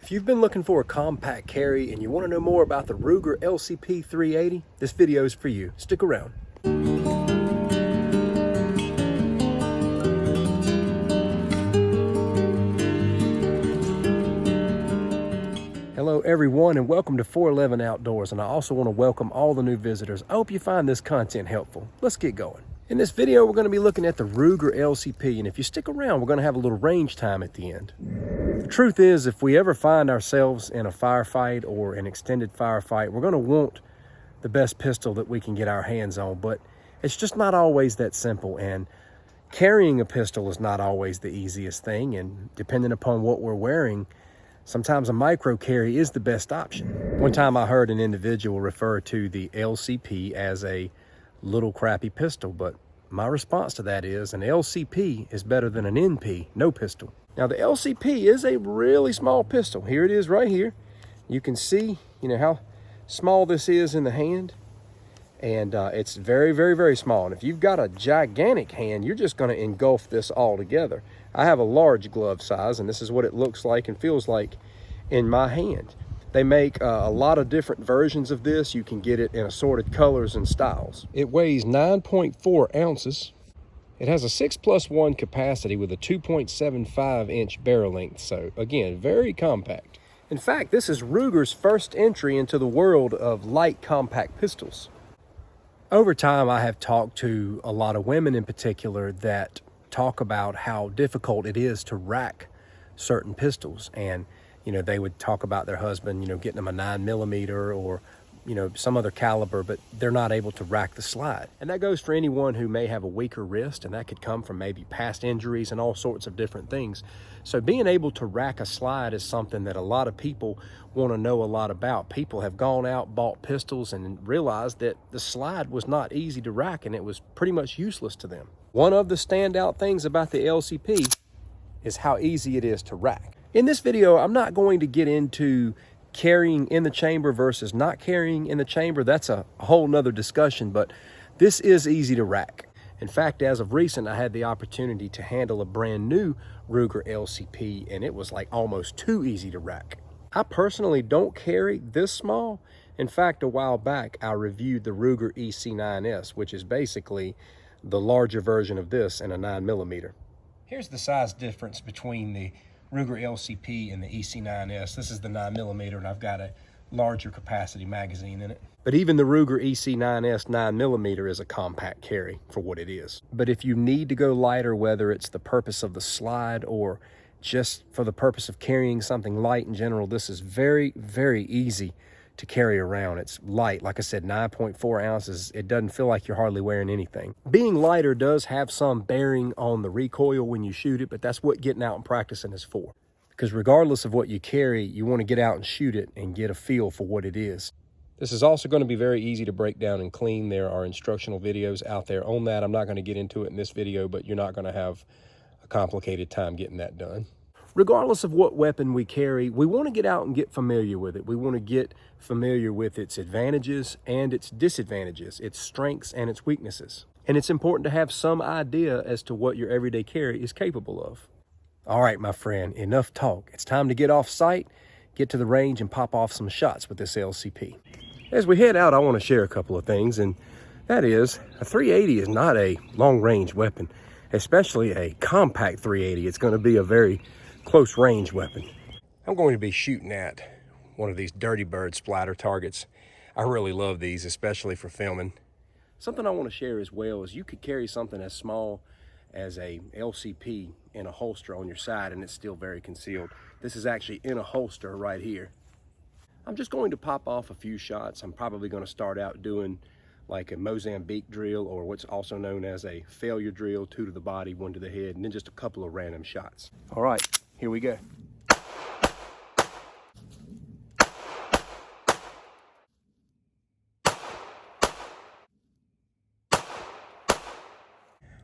If you've been looking for a compact carry and you want to know more about the Ruger LCP 380, this video is for you. Stick around. Hello everyone and welcome to 411 Outdoors, and I also want to welcome all the new visitors. I hope you find this content helpful. Let's get going. In this video we're going to be looking at the Ruger LCP, and if you stick around we're going to have a little range time at the end. The truth is, if we ever find ourselves in a firefight or an extended firefight, we're going to want the best pistol that we can get our hands on, but it's just not always that simple, and carrying a pistol is not always the easiest thing, and depending upon what we're wearing, sometimes a micro carry is the best option. One time I heard an individual refer to the LCP as a little crappy pistol, but my response to that is an LCP is better than an NP, no pistol. Now the LCP is a really small pistol. Here it is right here. You can see, how small this is in the hand, and it's very, very, very small. And if you've got a gigantic hand, you're just going to engulf this all together. I have a large glove size, and this is what it looks like and feels like in my hand. They make a lot of different versions of this. You can get it in assorted colors and styles. It weighs 9.4 ounces. It has a 6+1 capacity with a 2.75 inch barrel length. So again, very compact. In fact, this is Ruger's first entry into the world of light compact pistols. Over time, I have talked to a lot of women in particular that talk about how difficult it is to rack certain pistols, and they would talk about their husband getting them a 9mm or some other caliber, but they're not able to rack the slide. And that goes for anyone who may have a weaker wrist, and that could come from maybe past injuries and all sorts of different things. So being able to rack a slide is something that a lot of people want to know a lot about. People have gone out, bought pistols, and realized that the slide was not easy to rack, and it was pretty much useless to them. One of the standout things about the LCP is how easy it is to rack. In this video, I'm not going to get into carrying in the chamber versus not carrying in the chamber. That's a whole nother discussion, but this is easy to rack. In fact, as of recent, I had the opportunity to handle a brand new Ruger LCP, and it was like almost too easy to rack. I personally don't carry this small. In fact, a while back, I reviewed the Ruger EC9S, which is basically the larger version of this in a 9mm. Here's the size difference between the Ruger LCP and the EC9S. This is the 9mm, and I've got a larger capacity magazine in it. But even the Ruger EC9S 9mm is a compact carry for what it is. But if you need to go lighter, whether it's the purpose of the slide or just for the purpose of carrying something light in general, this is very, very easy to carry around. It's light, like I said, 9.4 ounces. It doesn't feel like you're hardly wearing anything. Being lighter does have some bearing on the recoil when you shoot it, but that's what getting out and practicing is for. Because regardless of what you carry, you want to get out and shoot it and get a feel for what it is. This is also going to be very easy to break down and clean. There are instructional videos out there on that. I'm not going to get into it in this video, but you're not going to have a complicated time getting that done. Regardless of what weapon we carry, we want to get out and get familiar with it. We want to get familiar with its advantages and its disadvantages, its strengths and its weaknesses. And it's important to have some idea as to what your everyday carry is capable of. All right, my friend, enough talk. It's time to get off site, get to the range, and pop off some shots with this LCP. As we head out, I want to share a couple of things, and that is, a 380 is not a long-range weapon, especially a compact 380. It's going to be a very close range weapon. I'm going to be shooting at one of these Dirty Bird splatter targets. I really love these, especially for filming. Something I want to share as well is you could carry something as small as a LCP in a holster on your side, and it's still very concealed. This is actually in a holster right here. I'm just going to pop off a few shots. I'm probably going to start out doing like a Mozambique drill, or what's also known as a failure drill, 2 to the body, 1 to the head, and then just a couple of random shots. All right, here we go.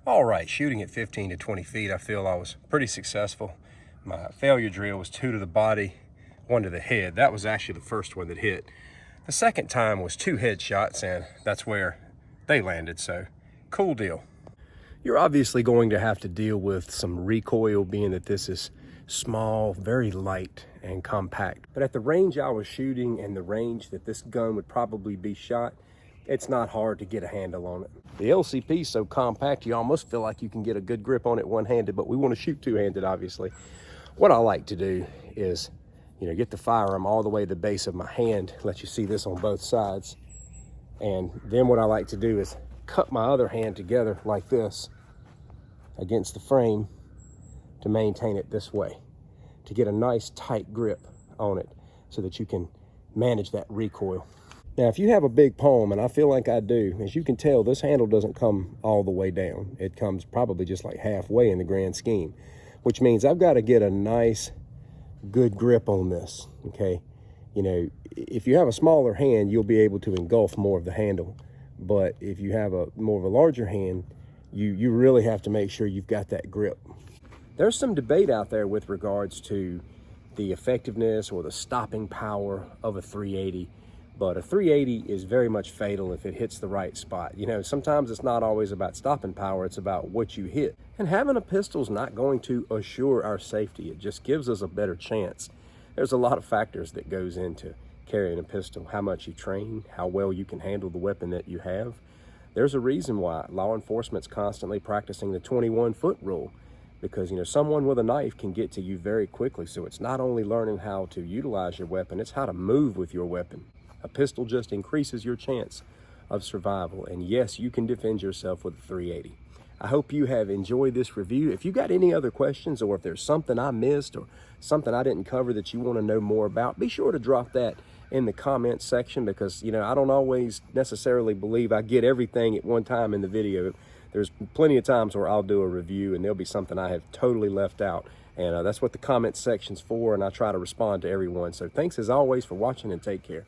All right, shooting at 15 to 20 feet, I feel I was pretty successful. My failure drill was 2 to the body, 1 to the head. That was actually the first one that hit. The second time was 2 headshots, and that's where they landed, so cool deal. You're obviously going to have to deal with some recoil, being that this is small, very light and compact. But at the range I was shooting and the range that this gun would probably be shot, it's not hard to get a handle on it. The LCP is so compact, you almost feel like you can get a good grip on it one-handed, but we want to shoot two-handed, obviously. What I like to do is, get the firearm all the way to the base of my hand, let you see this on both sides. And then what I like to do is cut my other hand together like this against the frame to maintain it this way, to get a nice tight grip on it so that you can manage that recoil. Now, if you have a big palm, and I feel like I do, as you can tell, this handle doesn't come all the way down. It comes probably just like halfway in the grand scheme, which means I've got to get a nice, good grip on this, okay? If you have a smaller hand, you'll be able to engulf more of the handle. But if you have more of a larger hand, you really have to make sure you've got that grip. There's some debate out there with regards to the effectiveness or the stopping power of a 380. But a 380 is very much fatal if it hits the right spot. Sometimes it's not always about stopping power, it's about what you hit. And having a pistol is not going to assure our safety. It just gives us a better chance. There's a lot of factors that goes into carrying a pistol. How much you train, how well you can handle the weapon that you have. There's a reason why law enforcement's constantly practicing the 21-foot rule, because someone with a knife can get to you very quickly. So it's not only learning how to utilize your weapon, it's how to move with your weapon. A pistol just increases your chance of survival. And yes, you can defend yourself with a 380. I hope you have enjoyed this review. If you got any other questions, or if there's something I missed or something I didn't cover that you want to know more about, be sure to drop that in the comments section, because I don't always necessarily believe I get everything at one time in the video. There's plenty of times where I'll do a review and there'll be something I have totally left out. And that's what the comment section's for, and I try to respond to everyone. So thanks as always for watching, and take care.